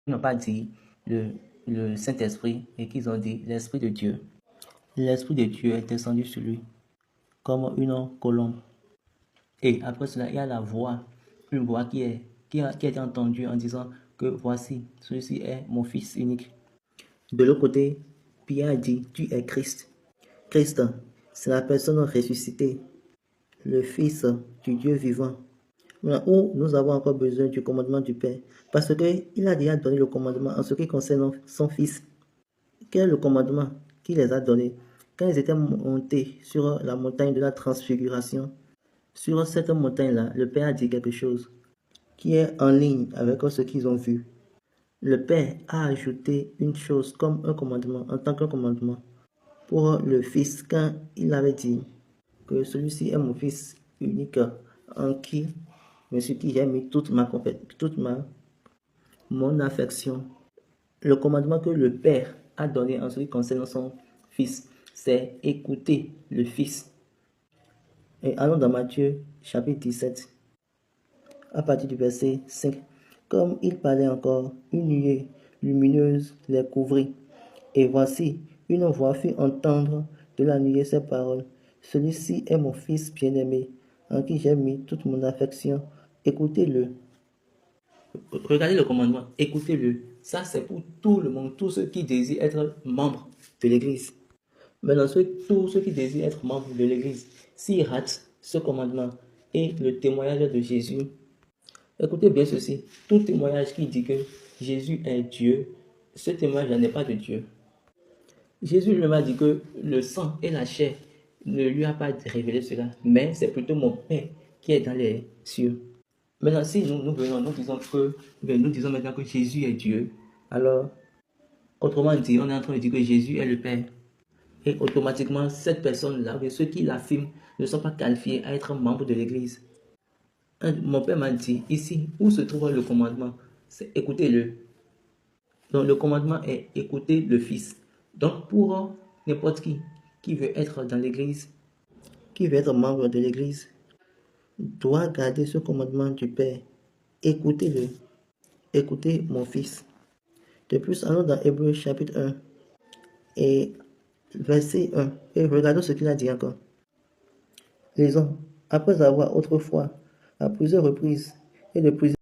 Ils n'ont pas dit le, le Saint-Esprit et qu'ils ont dit l'Esprit de Dieu. L'Esprit de Dieu est descendu sur lui comme une colombe. Et après cela, il y a la voix, une voix qui a été entendue en disant que voici, celui-ci est mon fils unique. De l'autre côté, Pierre a dit, tu es Christ. Christ, c'est la personne ressuscitée, le Fils du Dieu vivant. Voilà, où nous avons encore besoin du commandement du Père. Parce qu'il a déjà donné le commandement en ce qui concerne son Fils. Quel est le commandement qu'il les a donné? Quand ils étaient montés sur la montagne de la transfiguration, sur cette montagne-là, le Père a dit quelque chose qui est en ligne avec ce qu'ils ont vu. Le Père a ajouté une chose comme un commandement, en tant qu'un commandement, pour le Fils, quand il avait dit que celui-ci est mon Fils unique, en qui, sur qui j'ai mis toute mon affection. Le commandement que le Père a donné en ce qui concerne son Fils, c'est écouter le Fils. Et allons dans Matthieu chapitre 17, à partir du verset 5. Comme il parlait encore, une nuée lumineuse les couvrit. Et voici, une voix fit entendre de la nuée ces paroles. Celui-ci est mon Fils bien-aimé, en qui j'ai mis toute mon affection. Écoutez-le. Regardez le commandement, écoutez-le. Ça, c'est pour tout le monde, tous ceux qui désirent être membres de l'Église. Maintenant, tous ceux qui désirent être membres de l'Église, s'ils ratent ce commandement et le témoignage de Jésus, écoutez bien ceci, tout témoignage qui dit que Jésus est Dieu, ce témoignage n'est pas de Dieu. Jésus lui a dit que le sang et la chair ne lui a pas révélé cela, mais c'est plutôt mon Père qui est dans les cieux. Maintenant, si nous disons maintenant que Jésus est Dieu, alors, autrement dit, on est en train de dire que Jésus est le Père. Et automatiquement, cette personne-là, ceux qui l'affirment, ne sont pas qualifiés à être membres de l'Église. Mon père m'a dit, ici, où se trouve le commandement? C'est écoutez-le. Donc, le commandement est écouter le Fils. Donc, pour n'importe qui veut être dans l'Église, qui veut être membre de l'Église, doit garder ce commandement du Père. Écoutez-le. Écoutez mon Fils. De plus, allons dans Hébreux chapitre 1 et verset 1. Et regardons ce qu'il a dit encore. Lisons. Après avoir autrefois, à plusieurs reprises, et de plusieurs